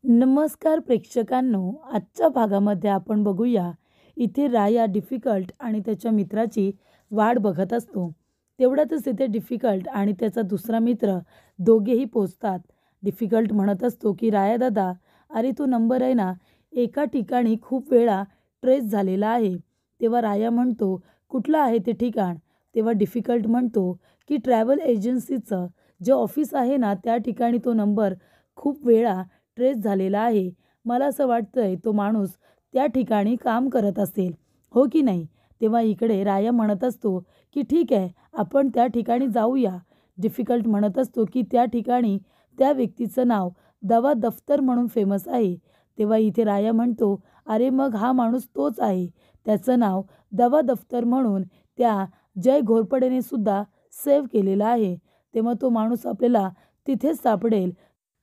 नमस्कार प्रेक्षकांनो, आजच्या भागामध्ये आपण बघूया. इथे राया डिफिकल्ट आणि त्याच्या मित्राची वाट बघत असतो. तेवढ्यातच इथे डिफिकल्ट आणि त्याचा दुसरा मित्र दोघेही पोचतात. डिफिकल्ट म्हणत असतो की राया दादा, अरे तो नंबर आहे ना, एका ठिकाणी खूप वेळा ट्रेस झालेला आहे. तेव्हा राया म्हणतो, कुठलं आहे ते ठिकाण? तेव्हा डिफिकल्ट म्हणतो की ट्रॅव्हल एजन्सीचं जे ऑफिस आहे ना, त्या ठिकाणी तो नंबर खूप वेळा ट्रेस झालेला आहे. मला असं वाटतंय तो माणूस त्या ठिकाणी काम करत असेल, हो की नाही? तेव्हा इकडे राया म्हणत असतो की ठीक आहे, आपण त्या ठिकाणी जाऊया. डिफिकल्ट म्हणत असतो की त्या ठिकाणी त्या व्यक्तीचं नाव दवा दफ्तर म्हणून फेमस आहे. तेव्हा इथे राया म्हणतो, अरे मग हा माणूस तोच आहे. त्याचं नाव दवा दफ्तर म्हणून त्या जय घोरपडेने सुद्धा सेव्ह केलेलं आहे. तेव्हा तो माणूस आपल्याला तिथेच सापडेल.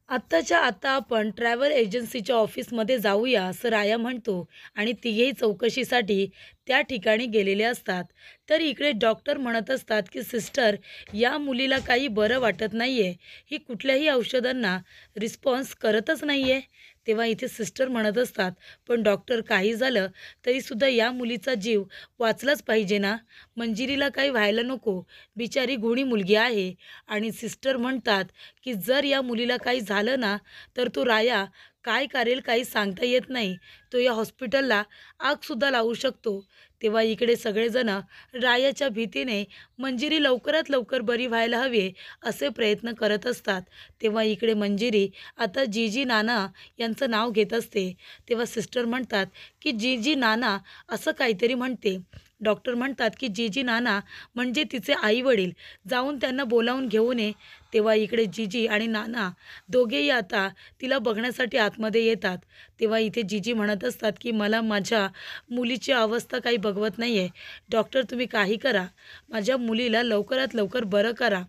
आत्ताच्या आता आपण ट्रॅव्हल एजन्सीच्या ऑफिसमध्ये जाऊया असं राया म्हणतो आणि तिघेही चौकशीसाठी त्या ठिकाणी गेलेले असतात. तर इकडे डॉक्टर म्हणत असतात की सिस्टर, या मुलीला काही बरं वाटत नाही आहे. ही कुठल्याही औषधांना रिस्पॉन्स करतच नाही आहे. तेव्हा इथे सिस्टर म्हणत असतात, पण डॉक्टर काही झालं तरीसुद्धा या मुलीचा जीव वाचलाच पाहिजे ना. मंजिरीला काही व्हायला नको. बिचारी गुणी मुलगी आहे. आणि सिस्टर म्हणतात की जर या मुलीला काही झालं ना, तर तो राया काय करेल काही सांगता येत नाही. तो या हॉस्पिटलला आगसुद्धा लावू शकतो. तेव्हा इकडे सगळेजण रायाच्या भीतीने मंजिरी लवकरात लवकर बरी व्हायला हवी असे प्रयत्न करत असतात. तेव्हा इकडे मंजिरी आता जीजी नाना यांचं नाव घेत असते. तेव्हा सिस्टर म्हणतात की जीजी नाना असं काहीतरी म्हणते. डॉक्टर म्हणतात की जीजी नाना म्हणजे तिचे आई-वडील, जाऊन त्यांना बोलावून घेऊन ये. तेव्हा इकडे जीजी आणि नाना दोघेही आता तिला बघण्यासाठी आतमध्ये येतात. तेव्हा इथे जीजी म्हणत असतात की मला माझ्या मुलीची अवस्था काही बघवत नाही आहे. डॉक्टर तुम्ही काही करा, माझ्या मुलीला लवकरात लवकर बरं करा.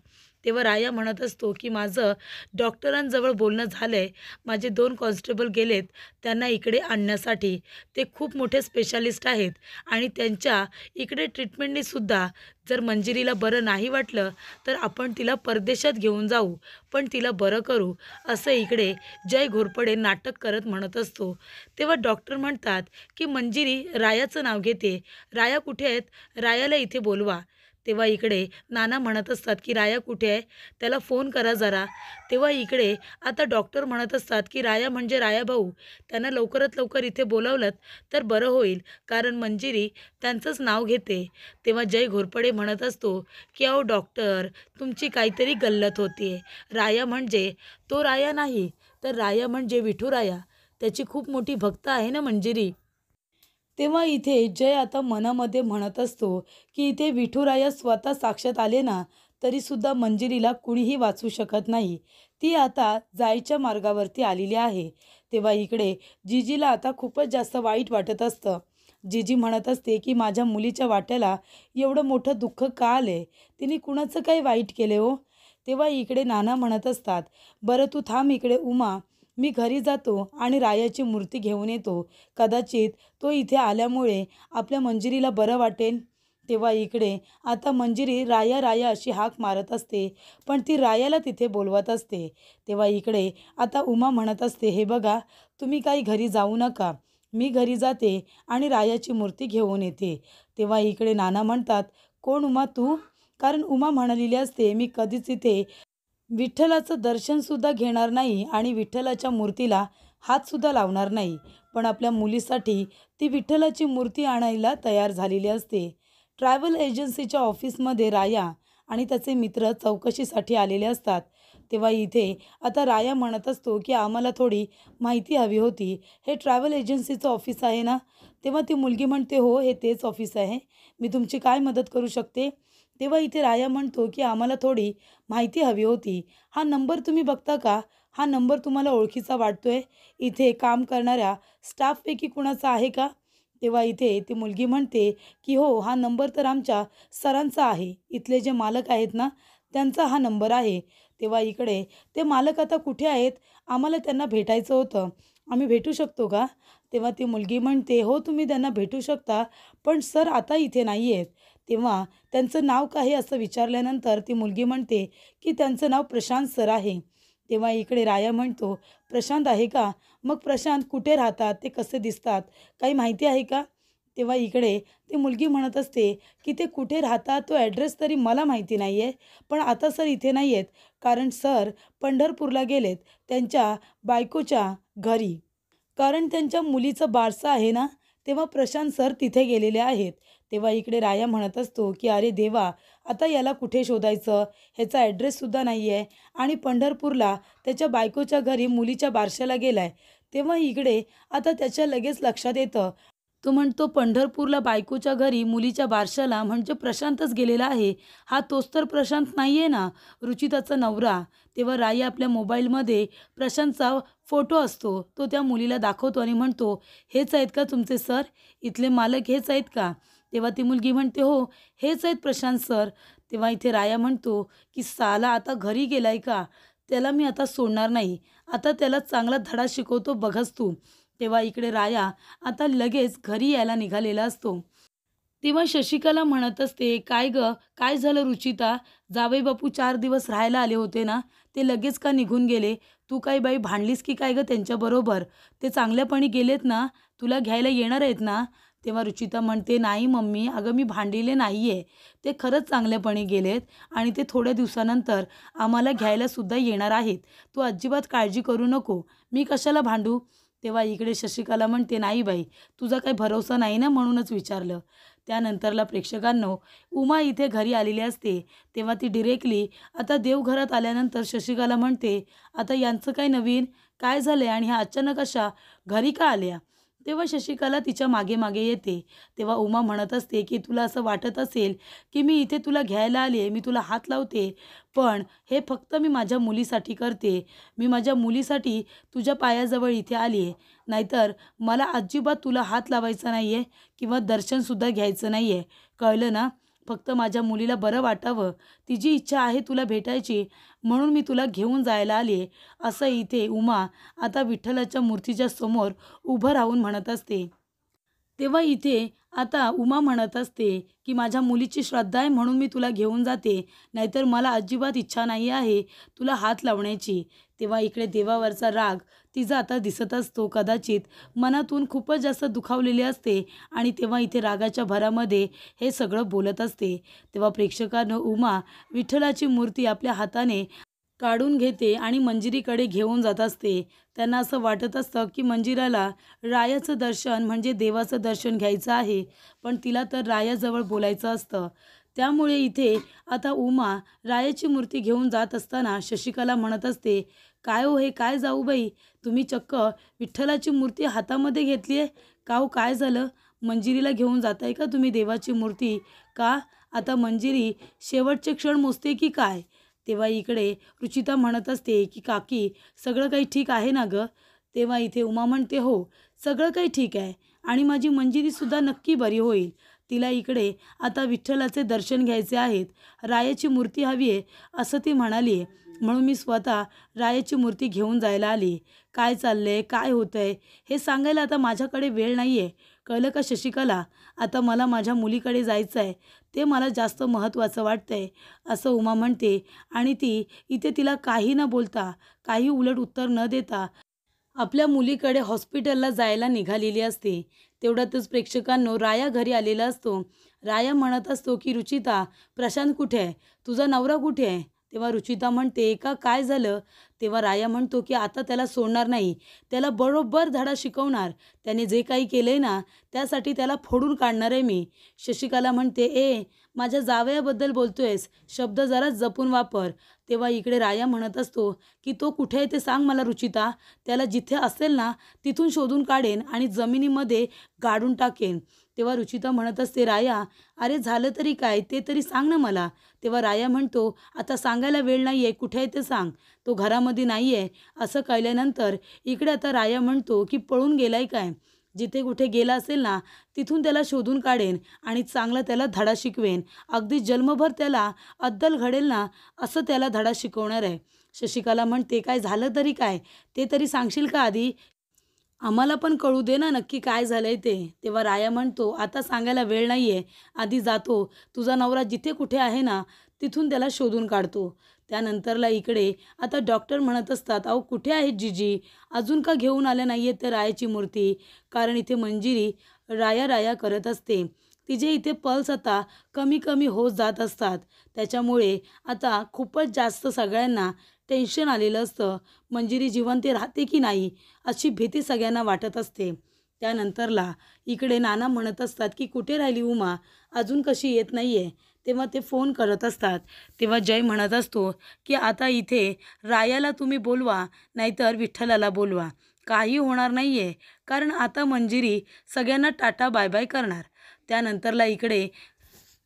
तेव्हा राया म्हणत असतो की माझं डॉक्टरांजवळ बोलणं झालं आहे. माझे 2 कॉन्स्टेबल गेलेत त्यांना इकडे आणण्यासाठी. ते खूप मोठे स्पेशालिस्ट आहेत आणि त्यांच्या इकडे ट्रीटमेंटनीसुद्धा जर मंजिरीला बरं नाही वाटलं तर आपण तिला परदेशात घेऊन जाऊ, पण तिला बरं करू, असं इकडे जय घोरपडे नाटक करत म्हणत असतो. तेव्हा डॉक्टर म्हणतात की मंजिरी रायाचं नाव घेते. राया कुठे आहेत? रायाला इथे बोलवा. तेव्हा इकडे नाना म्हणत असतात की राया कुठे आहे? त्याला फोन करा जरा. तेव्हा इकडे आता डॉक्टर म्हणत असतात की राया म्हणजे राया भाऊ. त्यांना लवकरात लवकर इथे बोलावलंत तर बरं होईल, कारण मंजिरी त्यांचंच नाव घेते. तेव्हा जय घोरपडे म्हणत असतो की अहो डॉक्टर, तुमची काहीतरी गल्लत होती आहे. राया म्हणजे तो राया नाही, तर राया म्हणजे विठुराया. त्याची खूप मोठी भक्त आहे ना मंजिरी. तेव्हा इथे जय आता मनामध्ये म्हणत असतो की इथे विठुराया स्वतः साक्षात आले ना, तरीसुद्धा मंजिरीला कुणीही वाचू शकत नाही. ती आता जायच्या मार्गावरती आलेली आहे. तेव्हा इकडे जीजीला आता खूपच जास्त वाईट वाटत असतं. जीजी म्हणत असते की माझ्या मुलीच्या वाट्याला एवढं मोठं दुःख का आले? तिने कुणाचं काही वाईट केले हो? तेव्हा इकडे नाना म्हणत असतात, बरं तू थांब इकडे उमा, मी घरी जातो आणि रायाची मूर्ती घेऊन येतो. कदाचित तो इथे आल्यामुळे आपल्या मंजिरीला बरं वाटेल. तेव्हा इकडे आता मंजिरी राया राया अशी हाक मारत असते, पण ती रायाला तिथे बोलवत असते. तेव्हा इकडे आता उमा म्हणत असते, हे बघा, तुम्ही काही घरी जाऊ नका, मी घरी जाते आणि रायाची मूर्ती घेऊन येते. तेव्हा इकडे नाना म्हणतात, कोण उमा तू? कारण उमा म्हणालेली असते, मी कधीच इथे विठ्ठलाचं दर्शनसुद्धा घेणार नाही आणि विठ्ठलाच्या मूर्तीला हातसुद्धा लावणार नाही. पण आपल्या मुलीसाठी ती विठ्ठलाची मूर्ती आणायला तयार झालेली असते. ट्रॅव्हल एजन्सीच्या ऑफिसमध्ये राया आणि त्याचे मित्र चौकशीसाठी आलेले असतात. तेव्हा इथे आता राया म्हणत असतो की आम्हाला थोडी माहिती हवी होती. हे ट्रॅव्हल एजन्सीचं ऑफिस आहे ना? तेव्हा ती मुलगी म्हणते, हो हे तेच ऑफिस आहे. मी तुमची काय मदत करू शकते? तेव्हा इथे राया म्हणतो की आम्हाला थोडी माहिती हवी होती. हा नंबर तुम्ही बघता का? हा नंबर तुम्हाला ओळखीचा वाटतोय? इथे काम करणाऱ्या स्टाफपैकी कुणाचा आहे का? तेव्हा इथे ती मुलगी म्हणते की हो, हा नंबर तर आमच्या सरांचा आहे. इथले जे मालक आहेत ना, त्यांचा हा नंबर आहे. तेव्हा इकडे ते मालक आता कुठे आहेत? आम्हाला त्यांना भेटायचं होतं. आम्ही भेटू शकतो का? तेव्हा ती मुलगी म्हणते, हो तुम्ही त्यांना भेटू शकता, पण सर आता इथे नाही आहेत. तेव्हा त्यांचं नाव काय आहे असं विचारल्यानंतर ती मुलगी म्हणते की त्यांचं नाव प्रशांत सर आहे. तेव्हा इकडे राया म्हणतो, प्रशांत आहे का? मग प्रशांत कुठे राहतात, ते कसे दिसतात, काही माहिती आहे का? तेव्हा इकडे ती मुलगी म्हणत असते की ते कुठे राहतात तो ॲड्रेस तरी मला माहिती नाही आहे, पण आता सर इथे नाही आहेत, कारण सर पंढरपूरला गेलेत त्यांच्या बायकोच्या घरी. कारण त्यांच्या मुलीचं बारसं आहे ना, तेव्हा प्रशांत सर तिथे गेलेले आहेत. तेव्हा इकडे राया म्हणत असतो, की "अरे देवा! आता याला कुठे शोधायचं? ह्याचा ॲड्रेससुद्धा नाही आहे आणि पंढरपूरला त्याच्या बायकोच्या घरी मुलीच्या बारशाला गेलाय." तेव्हा इकडे आता त्याच्या लगेच लक्षात येतं. तो म्हणतो, "पंढरपूरला बायकोच्या घरी मुलीच्या बारशाला म्हणजे प्रशांतच गेलेला आहे. हा तोच तर प्रशांत नाही आहे ना, रुचिताचा नवरा." तेव्हा राया आपल्या मोबाईलमध्ये प्रशांतचा फोटो असतो, तो त्या मुलीला दाखवतो आणि म्हणतो, "हेच आहेत का तुमचे सर? इथले मालक हेच आहेत का?" तेव्हा ती मुलगी म्हणते, "हो, हेच आहेत प्रशांत सर." तेव्हा इथे राया म्हणतो, की "साला आता घरी गेलाय का? त्याला मी आता सोडणार नाही. आता त्याला चांगला धडा शिकवतो बघच तू." तेव्हा इकडे राया आता लगेच घरी यायला निघालेला असतो. तेव्हा शशिकला म्हणत असते, "काय गं, काय झालं रुचिता? जावई बापू 4 दिवस राहायला आले होते ना, ते लगेच का निघून गेले? तू काही बाई भांडलीस की काय गं त्यांच्याबरोबर? ते चांगल्यापणी गेलेत ना? तुला घ्यायला येणार आहेत ना?" तेव्हा रुचिता म्हणते, "नाही मम्मी, अगं मी भांडलेले नाही आहे. ते खरंच चांगल्यापणी गेलेत आणि ते थोड्या दिवसानंतर आम्हाला घ्यायलासुद्धा येणार आहेत. तू अजिबात काळजी करू नको. मी कशाला भांडू?" तेव्हा इकडे शशिकला म्हणते, "नाही बाई, तुझा काही भरोसा नाही ना म्हणूनच विचारलं." त्यानंतरला प्रेक्षकांनो, उमा इथे घरी आलेली असते. तेव्हा ती डिरेक्टली आता देवघरात आल्यानंतर शशिकला म्हणते, "आता यांचं काय नवीन? काय झालंय आणि ह्या अचानक अशा घरी का आल्या?" तेव्हा शशिकला तिच्या मागे मागे येते. तेव्हा उमा म्हणत असते, की "तुला असं वाटत असेल की मी इथे तुला घ्यायला आली आहे, मी तुला हात लावते, पण हे फक्त मी माझ्या मुलीसाठी करते. मी माझ्या मुलीसाठी तुझ्या पायाजवळ इथे आली आहे. नाहीतर मला अजिबात तुला हात लावायचा नाही आहे किंवा दर्शनसुद्धा घ्यायचं नाही आहे. कळलं ना? फक्त माझ्या मुलीला बरं वाटावं, तिची इच्छा आहे तुला भेटायची, म्हणून मी तुला घेऊन जायला आली आहे." असं इथे उमा आता विठ्ठलाच्या मूर्तीच्या समोर उभं राहून म्हणत असते. तेव्हा इथे आता उमा म्हणत असते, की "माझ्या मुलीची श्रद्धा आहे म्हणून मी तुला घेऊन जाते, नाहीतर मला अजिबात इच्छा नाही आहे तुला हात लावण्याची." तेव्हा इकडे देवावरचा राग तिचा आता दिसत असतो. कदाचित मनातून खूपच जास्त दुखावलेली असते आणि तेव्हा इथे रागाच्या भरामध्ये हे सगळं बोलत असते. तेव्हा प्रेक्षकांनो, उमा विठ्ठलाची मूर्ती आपल्या हाताने काढून घेते आणि मंजिरीकडे घेऊन जात असते. त्यांना असं वाटत असतं, की मंजिराला रायाचं दर्शन म्हणजे देवाचं दर्शन घ्यायचं आहे, पण तिला तर रायाजवळ बोलायचं असतं. त्यामुळे इथे आता उमा रायाची मूर्ती घेऊन जात असताना शशिकला म्हणत असते, "काय हो, हे काय जाऊबाई, तुम्ही चक्क विठ्ठलाची मूर्ती हातामध्ये घेतली आहे? का हो, काय झालं? मंजिरीला घेऊन जाताय का तुम्ही देवाची मूर्ती? का आता मंजिरी शेवटचे क्षण मोजते की काय?" तेव्हा इकडे रुचिता म्हणत असते, की "काकी, सगळं काही ठीक आहे ना गं?" तेव्हा इथे उमा म्हणते, "हो, सगळं काही ठीक आहे आणि माझी मंजिरीसुद्धा नक्की बरी होईल. तिला इकडे आता विठ्ठलाचे दर्शन घ्यायचे आहेत. रायाची मूर्ती हवी आहे," असं ती म्हणाली आहे. "म्हणून मी स्वतः रायाची मूर्ती घेऊन जायला आली. काय चाललंय, काय होतंय, हे सांगायला आता माझ्याकडे वेळ नाही आहे. कळलं का शशिकला? आता मला माझ्या मुलीकडे जायचं आहे. ते मला जास्त महत्त्वाचं वाटतंय," असं उमा म्हणते आणि ती इथे तिला काही न बोलता, काही उलट उत्तर न देता आपल्या मुलीकडे हॉस्पिटलला जायला निघालेली असते. तेवढ्यातच प्रेक्षकांनो, राया घरी आलेला असतो. राया म्हणत असतो, की "रुचिता, प्रशांत कुठे आहे? तुझा नवरा कुठे आहे?" तेव्हा रुचिता म्हणते, "का काय झालं?" तेव्हा राया म्हणतो, की "आता त्याला सोडणार नाही. त्याला बरोबर धडा शिकवणार. त्याने जे काही केलंय ना, त्यासाठी त्याला फोडून काढणार आहे मी." शशिकला म्हणते, माझ्या जावयाबद्दल बोलतोयस, शब्द जरा जपून वापर." तेव्हा इकडे राया म्हणत असतो, की "तो कुठे आहे ते सांग मला रुचिता. त्याला जिथे असेल ना, तिथून शोधून काढेन आणि जमिनीमध्ये गाडून टाकेन." तेव्हा रुचिता म्हणत असते, "राया, अरे झालं तरी काय, ते तरी सांग ना मला." तेव्हा राया म्हणतो, "आता सांगायला वेळ नाही आहे, कुठे आहे ते सांग." तो घरामध्ये नाही आहे असं कळल्यानंतर इकडे आता राया म्हणतो, की "पळून गेलाय काय? जिथे कुठे गेला असेल ना, तिथून त्याला शोधून काढेन आणि चांगला त्याला धडा शिकवेन. अगदी जन्मभर त्याला अद्दल घडेल ना, असं त्याला धडा शिकवणार आहे." शशिकला म्हणते, "काय झालं तरी काय, ते तरी सांगशील का आधी? आम्हाला पण कळू दे ना नक्की काय झालंय ते." तेव्हा राया म्हणतो, "आता सांगायला वेळ नाही आहे. आधी जातो, तुझा नवरा जिथे कुठे आहे ना, तिथून त्याला शोधून काढतो." त्यानंतरला इकडे आता डॉक्टर म्हणत असतात, अहो कुठे आहेत जीजी, अजून का घेऊन आल्या नाही आहेत त्या रायाची मूर्ती. कारण इथे मंजिरी राया राया करत असते. तिचे इथे पल्स आता कमी कमी होत जात असतात. त्याच्यामुळे आता खूपच जास्त सगळ्यांना टेन्शन आलेलं असतं. मंजिरी जिवंत राहते की नाही अशी भीती सगळ्यांना वाटत असते. त्यानंतरला इकडे नाना म्हणत असतात की कुठे राहिली उमा, अजून कशी येत नाही आहे. तेव्हा ते फोन करत असतात. तेव्हा जय म्हणत असतो की आता इथे रायाला तुम्ही बोलवा नाहीतर विठ्ठलाला बोलवा, काही होणार नाही आहे. कारण आता मंजिरी सगळ्यांना टाटा बाय बाय करणार. त्यानंतरला इकडे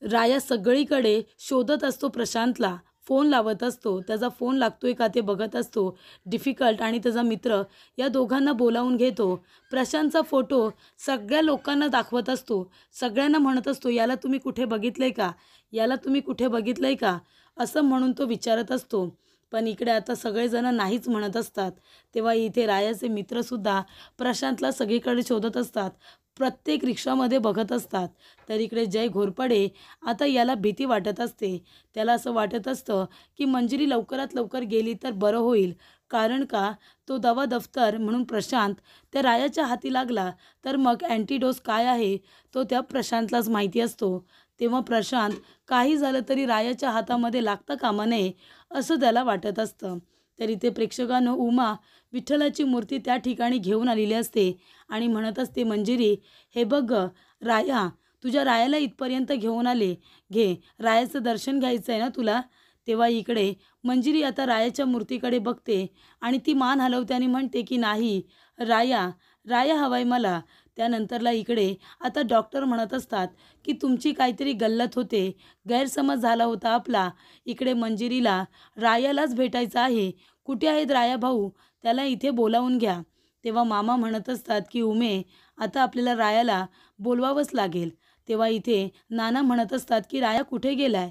राया सगळीकडे शोधत असतो प्रशांतला, फोन लावत असतो. त्याचा फोन लागतोय का ते बघत असतो. डिफिकल्ट आणि त्याचा मित्र या दोघांना बोलावून घेतो. प्रशांतचा फोटो सगळ्या लोकांना दाखवत असतो. सगळ्यांना म्हणत असतो, याला तुम्ही कुठे बघितलं आहे का, याला तुम्ही कुठे बघितलं आहे का, असं म्हणून तो विचारत असतो. पण इकडे आता सगळेजण नाहीच म्हणत असतात. तेव्हा इथे रायाचे मित्रसुद्धा प्रशांतला सगळीकडे शोधत असतात, प्रत्येक रिक्षामध्ये बघत असतात. तर इकडे जय घोरपडे आता याला भीती वाटत असते. त्याला असं वाटत असतं की मंजिरी लवकरात लवकर गेली तर बरं होईल. कारण का तो दवा दफ्तर म्हणून प्रशांत त्या रायाच्या हाती लागला तर मग अँटीडोस काय आहे तो त्या प्रशांतलाच माहिती असतो. तेव्हा प्रशांत काही झालं तरी रायाच्या हातामध्ये लागता कामा नये असं त्याला वाटत असतं. तरी ते प्रेक्षकांनो उमा विठ्ठलाची मूर्ती त्या ठिकाणी घेऊन आलेली असते आणि म्हणत असते, मंजिरी हे बघ राया, तुझ्या रायाला इथपर्यंत घेऊन आले, घे, रायाचं दर्शन घ्यायचं आहे ना तुला. तेव्हा इकडे मंजिरी आता रायाच्या मूर्तीकडे बघते आणि ती मान हलवते आणि म्हणते की नाही राया, राया हवाय मला. त्यानंतरला इकडे आता डॉक्टर म्हणत असतात की तुमची काहीतरी गल्लत होते, गैरसमज झाला होता आपला. इकडे मंजिरीला रायालाच भेटायचं आहे. कुठे आहेत राया भाऊ, त्याला इथे बोलावून घ्या. तेव्हा मामा म्हणत असतात की उमे आता आपल्याला रायाला बोलवावंच लागेल. तेव्हा इथे नाना म्हणत असतात की राया कुठे गेलाय,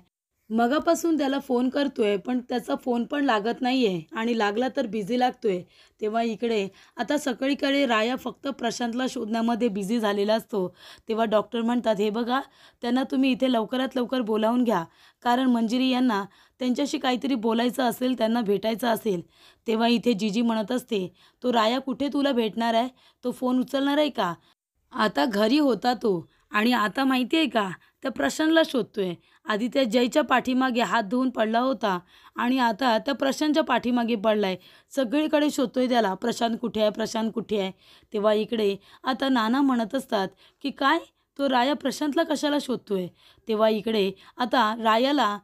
मगापासून त्याला फोन करतोय पण त्याचा फोन पण लागत नाही आहे आणि लागला तर बिझी लागतोय. तेव्हा इकडे आता सगळीकडे राया फक्त प्रशांतला शोधण्यामध्ये बिझी झालेला असतो. तेव्हा डॉक्टर म्हणतात, हे बघा त्यांना तुम्ही इथे लवकरात लवकर बोलावून घ्या, कारण मंजिरी यांना त्यांच्याशी काहीतरी बोलायचं असेल, त्यांना भेटायचं असेल. तेव्हा इथे जीजी म्हणत असते, तो राया कुठे तुला भेटणार आहे, तो फोन उचलणार आहे का, आता घरी होता तो आणि आता माहिती आहे का त्या प्रशांतला शोधतोय. आधी त्या जयच्या पाठीमागे हात धुवून पडला होता आणि आता त्या प्रशांतच्या पाठीमागे पडलाय. सगळीकडे शोधतोय त्याला, प्रशांत कुठे आहे, प्रशांत कुठे आहे. तेव्हा इकडे आता नाना म्हणत असतात की काय, तो राया प्रशांतला कशाला शोधतोय. तेव्हा इकडे आता रायाला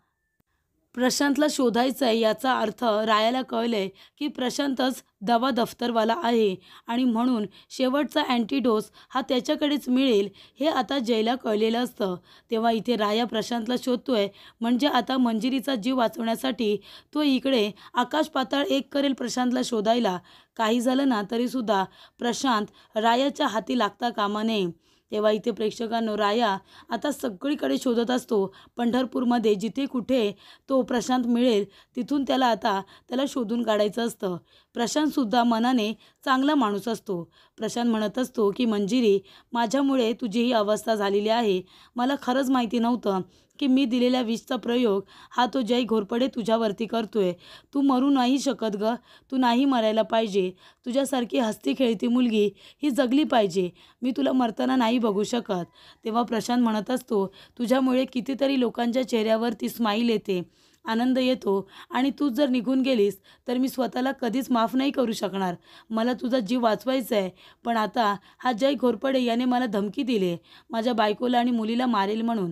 प्रशांतला शोधायचं आहे याचा अर्थ रायाला कळलं आहे की प्रशांतच दवा दफ्तरवाला आहे आणि म्हणून शेवटचा अँटीडोस हा त्याच्याकडेच मिळेल हे आता जयला कळलेलं असतं. तेव्हा इथे राया प्रशांतला शोधतोय म्हणजे आता मंजिरीचा जीव वाचवण्यासाठी तो इकडे आकाश पाताळ एक करेल प्रशांतला शोधायला. काही झालं ना तरीसुद्धा प्रशांत रायाच्या हाती लागता कामा नये. तेव्हा इथे प्रेक्षकांनो राया आता सगळीकडे शोधत असतो. पंढरपूरमध्ये जिथे कुठे तो प्रशांत मिळेल तिथून त्याला शोधून काढायचं असतं. प्रशांतसुद्धा मनाने चांगला माणूस असतो. प्रशांत म्हणत असतो की मंजिरी, माझ्यामुळे तुझी ही अवस्था झालेली आहे. मला खरंच माहिती नव्हतं की मी दिलेल्या विषचा प्रयोग हा तो जय घोरपडे तुझ्यावरती करतोय. तू मरू नाही शकत ग, तू नाही मरायला पाहिजे. तुझ्यासारखी हसती खेळती मुलगी ही जगली पाहिजे. मी तुला मरताना नाही बघू शकत. तेव्हा प्रशांत म्हणत असतो, तुझ्यामुळे कितीतरी लोकांच्या चेहऱ्यावरती स्माईल येते, आनंद येतो आणि तू जर निघून गेलीस तर मी स्वतःला कधीच माफ नाही करू शकणार. मला तुझा जीव वाचवायचा आहे. पण आता हा जय घोरपडे याने मला धमकी दिली, माझ्या बायकोला आणि मुलीला मारेल म्हणून.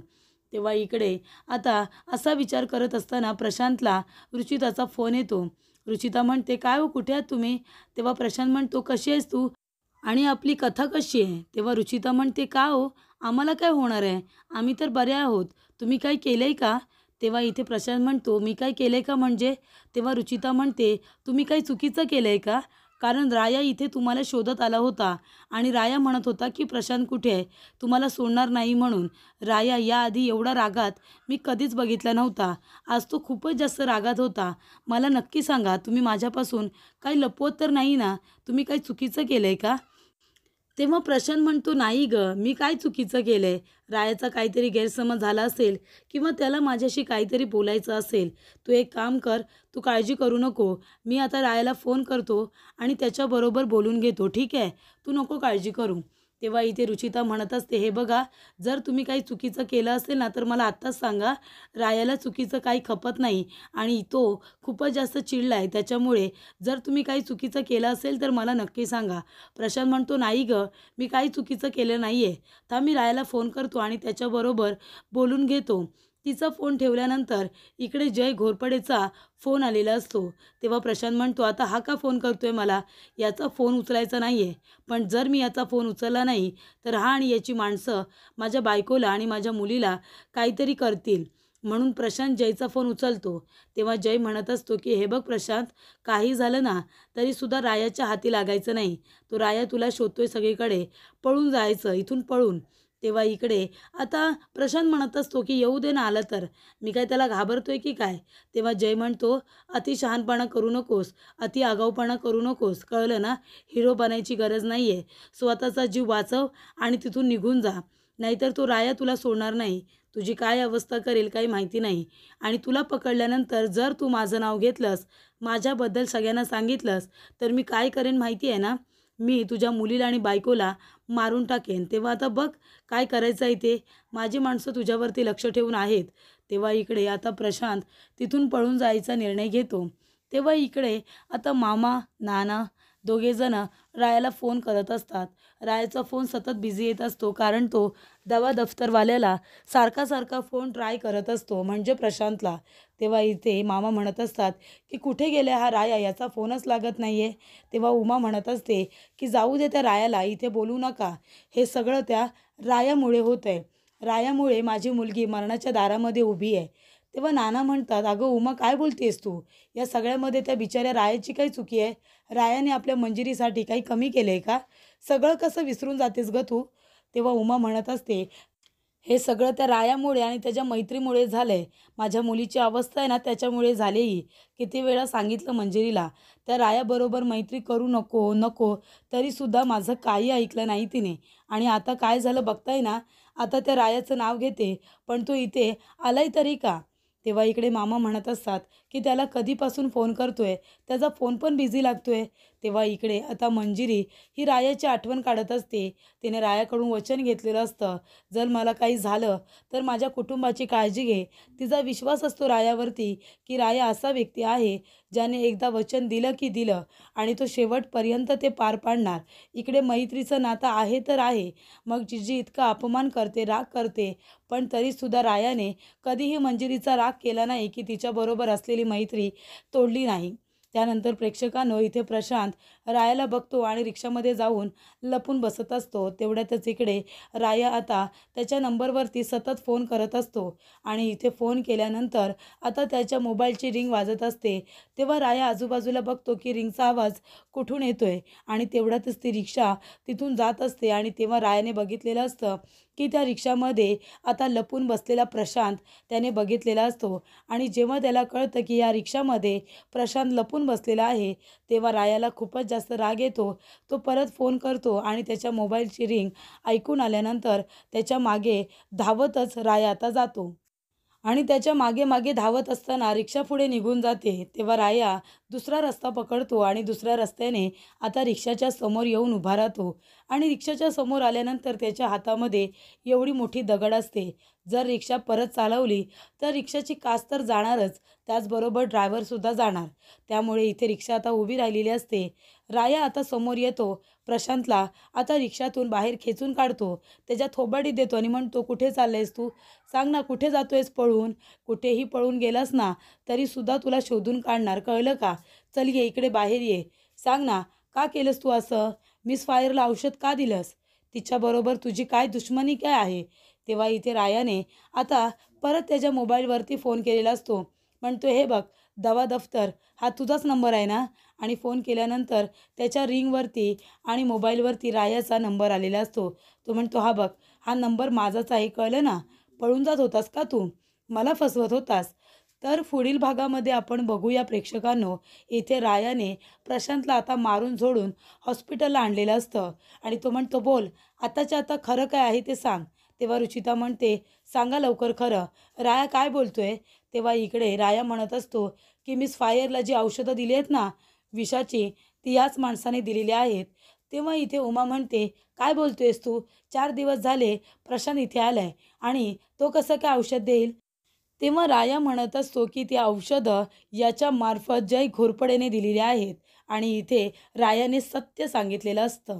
तेव्हा इकडे आता असा विचार करत असताना प्रशांतला रुचिताचा फोन येतो. रुचिता म्हणते, काय हो कुठे आहात तुम्ही. तेव्हा प्रशांत म्हणतो, कशी आहेस तू आणि आपली कथा कशी आहे. तेव्हा रुचिता म्हणते, का हो, आम्हाला काय होणार आहे, आम्ही तर बरे आहोत, तुम्ही काय केलं आहे का. तेव्हा इथे प्रशांत म्हणतो, मी काय केलं आहे का म्हणजे. तेव्हा रुचिता म्हणते, तुम्ही काही चुकीचं केलं आहे का, कारण राया इथे तुम्हाला शोधत आला होता आणि राया म्हणत होता की प्रशांत कुठे आहे, तुम्हाला सोडणार नाही म्हणून. राया याआधी एवढा रागात मी कधीच बघितला नव्हता. आज तो खूपच जास्त रागात होता. मला नक्की सांगा, तुम्ही माझ्यापासून काही लपवत तर नाही ना, तुम्ही काही चुकीचं केलं आहे का. तेव्हा प्रशांत म्हणतो, "नाही गं, मी काय चुकीचं केलंय? रायाचा काहीतरी गैरसमज झाला असेल किंवा त्याला माझ्याशी काहीतरी बोलायचं असेल. तू एक काम कर, तू काळजी करू नको. मी आता रायाला फोन करतो आणि त्याच्याबरोबर बोलून घेतो, ठीक आहे? तू नको काळजी करू." तेव्हा इथे रुचिता म्हणत असते, "हे बघा, जर तुम्ही काही चुकीचं केलं असेल ना, तर मला आत्ताच सांगा. रायाला चुकीचं काही खपत नाही आणि तो खूपच जास्त चिडला आहे. त्याच्यामुळे जर तुम्ही काही चुकीचं केलं असेल, तर मला नक्की सांगा." प्रशांत म्हणतो, "नाही गं, मी काही चुकीचं केलं नाही आहे. थांब, मी रायाला फोन करतो आणि त्याच्याबरोबर बोलून घेतो." तिचा फोन ठेवल्यानंतर इकडे जय घोरपडेचा फोन आलेला असतो. तेव्हा प्रशांत म्हणतो, "आता हा का फोन करतोय मला? याचा फोन उचलायचा नाही आहे. पण जर मी याचा फोन उचलला नाही, तर हा आणि याची माणसं माझ्या बायकोला आणि माझ्या मुलीला काहीतरी करतील." म्हणून प्रशांत जयचा फोन उचलतो. तेव्हा जय म्हणत असतो, की "हे बघ प्रशांत, काही झालं ना तरीसुद्धा रायाच्या हाती लागायचं नाही. तो राया तुला शोधतोय सगळीकडे. पळून जायचं इथून पळून." तेव्हा इकडे आता प्रशांत म्हणत असतो, की "येऊ दे ना आलं तर. मी काय त्याला घाबरतोय की काय?" तेव्हा जय म्हणतो, "अति शहाणपणा करू नकोस, अति आगाऊपणा करू नकोस. कळलं ना? हिरो बनायची गरज नाही आहे. स्वतःचा जीव वाचव आणि तिथून निघून जा. नाहीतर तो राया तुला सोडणार नाही. तुझी काय अवस्था करेल काही माहिती नाही. आणि तुला पकडल्यानंतर जर तू माझं नाव घेतलंस, माझ्याबद्दल सगळ्यांना सांगितलंस, तर मी काय करेन माहिती आहे ना? मी तुझ्या मुलीला आणि बायकोला मारून टाकेन. तेव्हा आता बघ काय करायचं आहे ते. माझी माणसं तुझ्यावरती लक्ष ठेवून आहेत." तेव्हा इकडे आता प्रशांत तिथून पळून जायचा निर्णय घेतो. तेव्हा इकडे आता मामा, नाना दोघेजणं रायाला फोन करत असतात. रायाचा फोन सतत बिझी येत असतो, कारण तो दवा दफ्तरवाल्याला सारखा फोन ट्राय करत असतो, म्हणजे प्रशांतला. तेव्हा इथे मामा म्हणत असतात, की "कुठे गेला हा राया? याचा फोनच लागत नाही आहे." तेव्हा उमा म्हणत असते, की "जाऊ दे त्या रायाला, इथे बोलू नका. हे सगळं त्या रायामुळे होतं आहे. रायामुळे माझी मुलगी मरणाच्या दारामध्ये उभी आहे." तेव्हा नाना म्हणतात, "अगं उमा, काय बोलतेस तू? या सगळ्यामध्ये त्या बिचाऱ्या रायाची काही चुकी आहे? रायाने आपल्या मंजिरीसाठी काही कमी केलं आहे का? सगळं कसं विसरून जातेस गं तू?" तेव्हा उमा म्हणत असते, "हे सगळं त्या रायामुळे आणि त्याच्या मैत्रीमुळे झालंय. माझ्या मुलीची अवस्था आहे ना त्याच्यामुळे झाली ही. किती वेळा सांगितलं मंजिरीला, त्या रायाबरोबर मैत्री करू नको, नको. तरीसुद्धा माझं काही ऐकलं नाही तिने. आणि आता काय झालं बघताय ना, आता त्या रायाचं नाव घेते, पण तो इथे आलाय तरी का?" तेव्हा इकडे मामा म्हणत असतात, की "त्याला कधीपासून फोन करतोय, त्याचा फोन पण बिझी लागतोय." तेव्हा इकडे आता मंजिरी ही रायाची आठवण काढत असते. तिने रायाकडून वचन घेतलेलं असतं, "जर मला काही झालं तर माझ्या कुटुंबाची काळजी घे." तिचा विश्वास असतो रायावरती, की राया असा व्यक्ती आहे ज्याने एकदा वचन दिलं की दिलं आणि तो शेवटपर्यंत ते पार पाडणार. इकडे मैत्रीचं नातं आहे तर आहे. मग जिजी इतका अपमान करते, राग करते, पण तरीसुद्धा रायाने कधीही मंजिरीचा राग केला नाही, की तिच्याबरोबर असलेली मैत्री तोडली नाही. त्यानंतर प्रेक्षकांनो इथे प्रशांत रायाला बघतो आणि रिक्षामध्ये जाऊन लपून बसत असतो. तेवढ्यातच इकडे राया आता त्याच्या नंबरवरती सतत फोन करत असतो आणि इथे फोन केल्यानंतर आता त्याच्या मोबाईलची रिंग वाजत असते. तेव्हा राया आजूबाजूला बघतो, की रिंगचा आवाज कुठून येतोय आणि तेवढ्यातच ती रिक्षा तिथून जात असते आणि तेव्हा रायाने बघितलेलं असतं, की त्या रिक्षामध्ये आता लपून बसलेला प्रशांत त्याने बघितलेला असतो. आणि जेव्हा त्याला कळतं, की या रिक्षामध्ये प्रशांत लपून बसलेला आहे, तेव्हा रायाला खूपच जास्त राग येतो. तो परत फोन करतो आणि त्याच्या मोबाईलची रिंग ऐकून आल्यानंतर त्याच्या मागे धावतच राया आता जातो. आणि त्याच्या मागे धावत असताना रिक्षा पुढे निघून जाते. तेव्हा राया दुसरा रस्ता पकडतो आणि दुसऱ्या रस्त्याने आता रिक्षाच्या समोर येऊन उभा राहतो. आणि रिक्षाच्या समोर आल्यानंतर त्याच्या हातामध्ये एवढी मोठी दगड असते. जर रिक्षा परत चालवली तर रिक्षाची काच तर जाणारच, त्याचबरोबर ड्रायव्हरसुद्धा जाणार. त्यामुळे इथे रिक्षा आता उभी राहिलेली असते. राया आता समोर येतो. प्रशांतला आता रिक्षातून बाहेर खेचून काढतो. त्याच्या थोबाडीत देतो आणि म्हणतो, "कुठे चाललेस तू? सांग ना, कुठे जातोयस पळून? कुठेही पळून गेलास ना तरीसुद्धा तुला शोधून काढणार, कळलं का? चल ये इकडे बाहेर ये. सांग ना, का केलंस तू असं? मिसफायरला औषध का दिलंस? तिच्याबरोबर तुझी काय दुश्मनी काय आहे?" तेव्हा इथे रायाने आता परत त्याच्या मोबाईलवरती फोन केलेला असतो. म्हणतो, "हे बघ, दवा दफ्तर हा तुझाच नंबर आहे ना?" आणि फोन केल्यानंतर त्याच्या रिंगवरती आणि मोबाईलवरती रायाचा नंबर आलेला असतो. तो म्हणतो, "हा बघ, हा नंबर माझाच आहे, कळलं ना? पळून जात होतास का तू? मला फसवत होतास. तर पुढील भागामध्ये आपण बघूया प्रेक्षकांनो, इथे रायाने प्रशांतला आता मारून झोडून हॉस्पिटलला आणलेलं असतं आणि तो म्हणतो, "बोल, आताच्या आता खरं काय आहे ते सांग." तेव्हा रुचिता म्हणते, "सांगा लवकर खरं." राया काय बोलतोय? तेव्हा इकडे राया म्हणत असतो, की "मिस फायरला जी औषधं दिली आहेत ना विषाची, ती याच माणसाने दिलेली आहेत." तेव्हा इथे उमा म्हणते, "काय बोलतोयस तू? 4 दिवस झाले प्रशांत इथे आलाय आणि तो कसं काय औषध देईल?" तेव्हा राया म्हणत असतो, की ती औषधं याच्यामार्फत जय घोरपडेने दिलेली आहेत आणि इथे रायाने सत्य सांगितलेलं असतं.